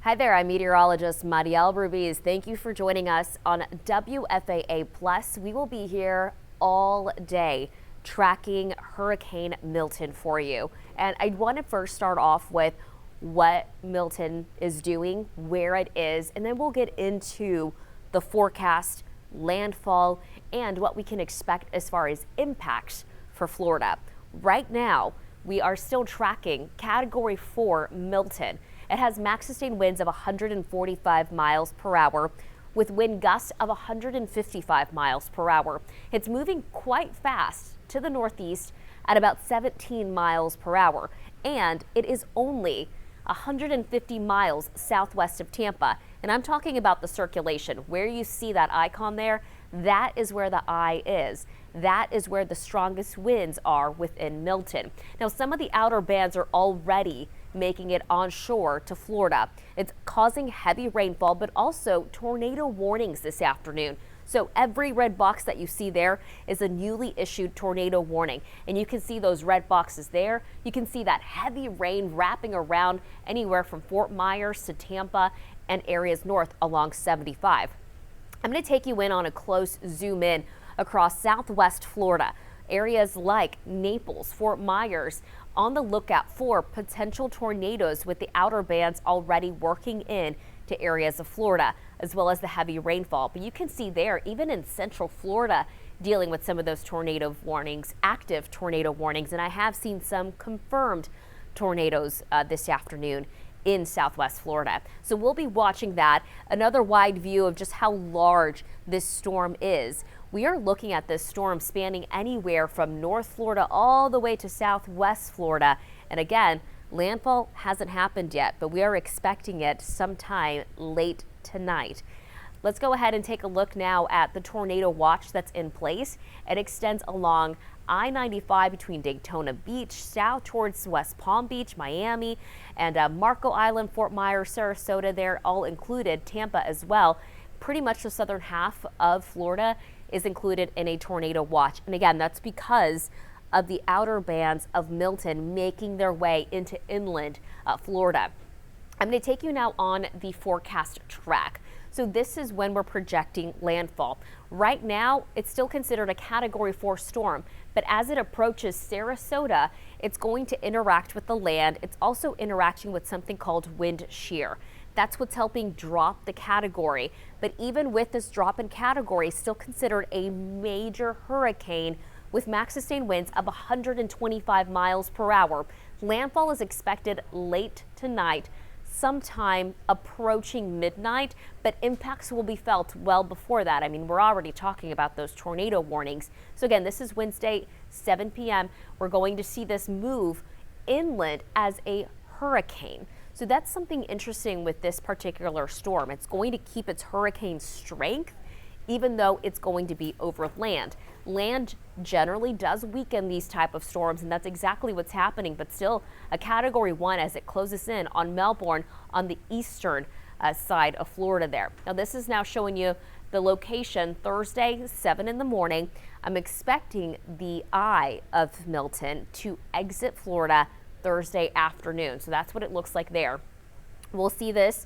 Hi there, I'm meteorologist Marielle Ruiz. Thank you for joining us on WFAA Plus. We will be here all day tracking Hurricane Milton for you. And I want to first start off with what Milton is doing, where it is, and then we'll get into the forecast, landfall, and what we can expect as far as impacts for Florida. Right now, we are still tracking Category 4 Milton. It has max sustained winds of 145 miles per hour with wind gusts of 155 miles per hour. It's moving quite fast to the northeast at about 17 miles per hour, and it is only 150 miles southwest of Tampa. And I'm talking about the circulation. Where you see that icon there, that is where the eye is. That is where the strongest winds are within Milton. Now, some of the outer bands are already making it onshore to Florida. It's causing heavy rainfall, but also tornado warnings this afternoon. So every red box that you see there is a newly issued tornado warning. And you can see those red boxes there. You can see that heavy rain wrapping around anywhere from Fort Myers to Tampa and areas north along 75. I'm going to take you in on a close zoom in across southwest Florida. Areas like Naples, Fort Myers, on the lookout for potential tornadoes with the outer bands already working in to areas of Florida, as well as the heavy rainfall. But you can see there, even in central Florida, dealing with some of those tornado warnings, active tornado warnings, and I have seen some confirmed tornadoes this afternoon in southwest Florida. So we'll be watching that. Another wide view of just how large this storm is. We are looking at this storm spanning anywhere from North Florida all the way to southwest Florida. And again, landfall hasn't happened yet, but we are expecting it sometime late tonight. Let's go ahead and take a look now at the tornado watch that's in place. It extends along I-95 between Daytona Beach, south towards West Palm Beach, Miami, and Marco Island, Fort Myers, Sarasota, they're all included, Tampa as well. Pretty much the southern half of Florida is included in a tornado watch. And again, that's because of the outer bands of Milton making their way into inland Florida. I'm going to take you now on the forecast track. So this is when we're projecting landfall. Right now, it's still considered a Category 4 storm, but as it approaches Sarasota, it's going to interact with the land. It's also interacting with something called wind shear. That's what's helping drop the category. But even with this drop in category, still considered a major hurricane with max sustained winds of 125 miles per hour. Landfall is expected late tonight, sometime approaching midnight, but impacts will be felt well before that. I mean, we're already talking about those tornado warnings. So again, this is Wednesday, 7 p.m. We're going to see this move inland as a hurricane. So that's something interesting with this particular storm. It's going to keep its hurricane strength, even though it's going to be over land. Land generally does weaken these type of storms, and that's exactly what's happening, but still a Category 1 as it closes in on Melbourne on the eastern side of Florida there. Now this is now showing you the location Thursday, 7 in the morning. I'm expecting the eye of Milton to exit Florida Thursday afternoon. So that's what it looks like there. We'll see this.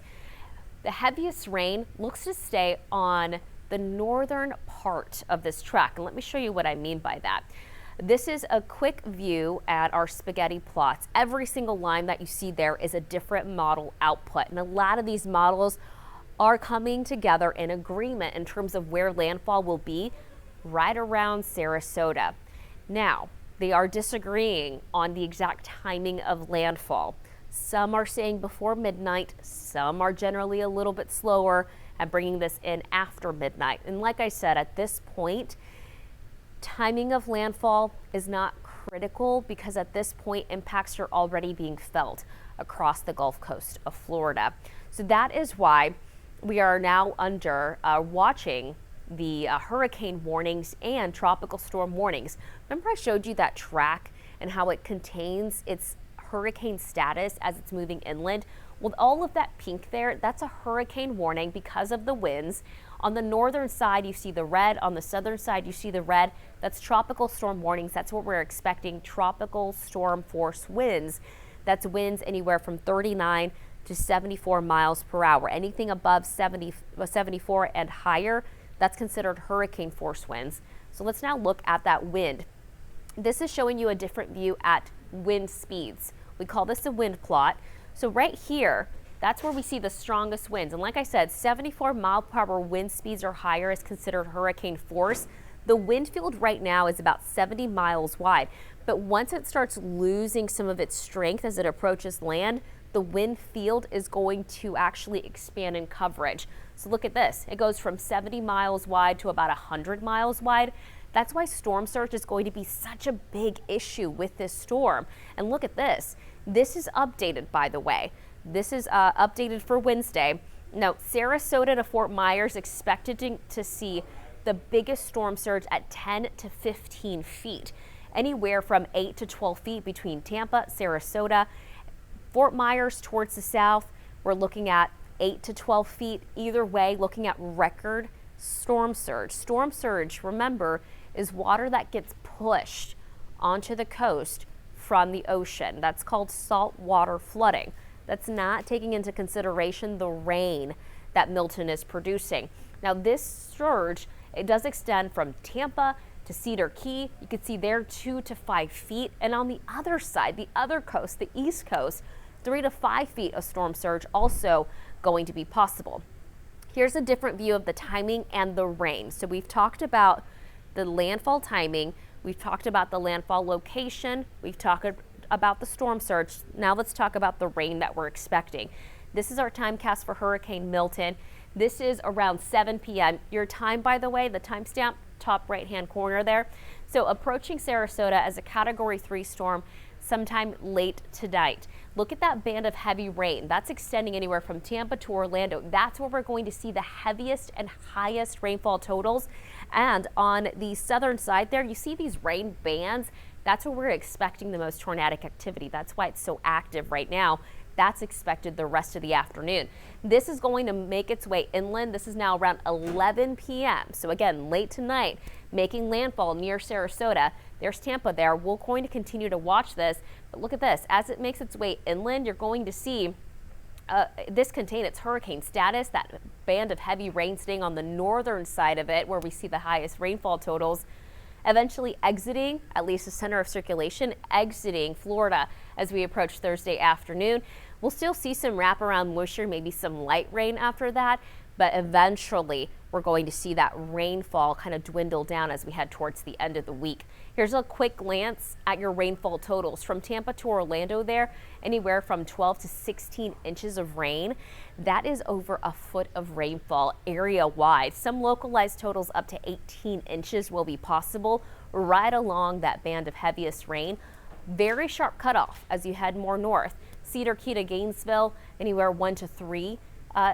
The heaviest rain looks to stay on the northern part of this track. And let me show you what I mean by that. This is a quick view at our spaghetti plots. Every single line that you see there is a different model output. And a lot of these models are coming together in agreement in terms of where landfall will be right around Sarasota. Now, they are disagreeing on the exact timing of landfall. Some are saying before midnight, some are generally a little bit slower and bringing this in after midnight. And like I said, at this point, timing of landfall is not critical because at this point, impacts are already being felt across the Gulf Coast of Florida. So that is why we are now under watching the hurricane warnings and tropical storm warnings. Remember I showed you that track and how it contains its hurricane status as it's moving inland? With all of that pink there, that's a hurricane warning because of the winds. On the northern side, you see the red. On the southern side, you see the red. That's tropical storm warnings. That's what we're expecting, tropical storm force winds. That's winds anywhere from 39 to 74 miles per hour. Anything above 74 and higher, that's considered hurricane force winds. So let's now look at that wind. This is showing you a different view at wind speeds. We call this a wind plot. So right here, that's where we see the strongest winds. And like I said, 74 mile per hour wind speeds or higher is considered hurricane force. The wind field right now is about 70 miles wide, but once it starts losing some of its strength as it approaches land, the wind field is going to actually expand in coverage. So look at this. It goes from 70 miles wide to about 100 miles wide. That's why storm surge is going to be such a big issue with this storm. And look at this. This is updated, by the way. This is updated for Wednesday. Now, Sarasota to Fort Myers expected to see the biggest storm surge at 10 to 15 feet, anywhere from 8 to 12 feet between Tampa, Sarasota. Fort Myers towards the south, we're looking at 8 to 12 feet. Either way, looking at record storm surge. Storm surge, remember, is water that gets pushed onto the coast from the ocean. That's called saltwater flooding. That's not taking into consideration the rain that Milton is producing. Now, this surge, it does extend from Tampa to Cedar Key. You can see there 2 to 5 feet. And on the other side, the other coast, the East Coast, 3 to 5 feet of storm surge also going to be possible. Here's a different view of the timing and the rain. So we've talked about the landfall timing. We've talked about the landfall location. We've talked about the storm surge. Now let's talk about the rain that we're expecting. This is our timecast for Hurricane Milton. This is around 7 p.m. Your time, by the way, the timestamp, top right-hand corner there. So approaching Sarasota as a Category 3 storm sometime late tonight. Look at that band of heavy rain. That's extending anywhere from Tampa to Orlando. That's where we're going to see the heaviest and highest rainfall totals. And on the southern side there, you see these rain bands. That's where we're expecting the most tornadic activity. That's why it's so active right now. That's expected the rest of the afternoon. This is going to make its way inland. This is now around 11 p.m. So again, late tonight, making landfall near Sarasota. There's Tampa there. We're going to continue to watch this. But look at this. As it makes its way inland, you're going to see this contain its hurricane status, that band of heavy rain staying on the northern side of it where we see the highest rainfall totals, eventually exiting, at least the center of circulation, exiting Florida as we approach Thursday afternoon. We'll still see some wraparound moisture, maybe some light rain after that, but eventually we're going to see that rainfall kind of dwindle down as we head towards the end of the week. Here's a quick glance at your rainfall totals. From Tampa to Orlando there, anywhere from 12 to 16 inches of rain. That is over a foot of rainfall area-wide. Some localized totals up to 18 inches will be possible right along that band of heaviest rain. Very sharp cutoff as you head more north. Cedar Key to Gainesville, anywhere 1 to 3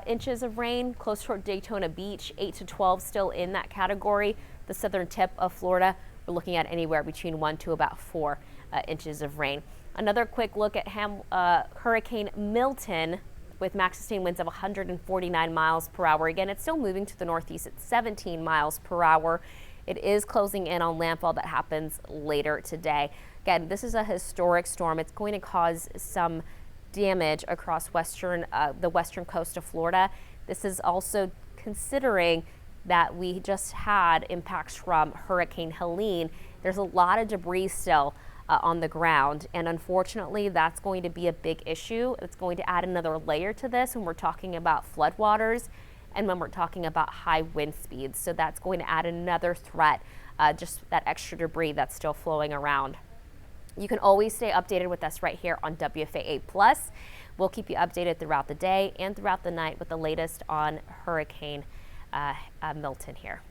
inches of rain. Close toward Daytona Beach, 8 to 12 still in that category. The southern tip of Florida, we're looking at anywhere between 1 to about 4 inches of rain. Another quick look at Hurricane Milton with max sustained winds of 149 miles per hour. Again, it's still moving to the northeast at 17 miles per hour. It is closing in on landfall that happens later today. Again, this is a historic storm. It's going to cause some damage across the western coast of Florida. This is also considering that we just had impacts from Hurricane Helene. There's a lot of debris still on the ground, and unfortunately that's going to be a big issue. It's going to add another layer to this when we're talking about floodwaters and when we're talking about high wind speeds. So that's going to add another threat, just that extra debris that's still flowing around. You can always stay updated with us right here on WFAA Plus. We'll keep you updated throughout the day and throughout the night with the latest on Hurricane Milton here.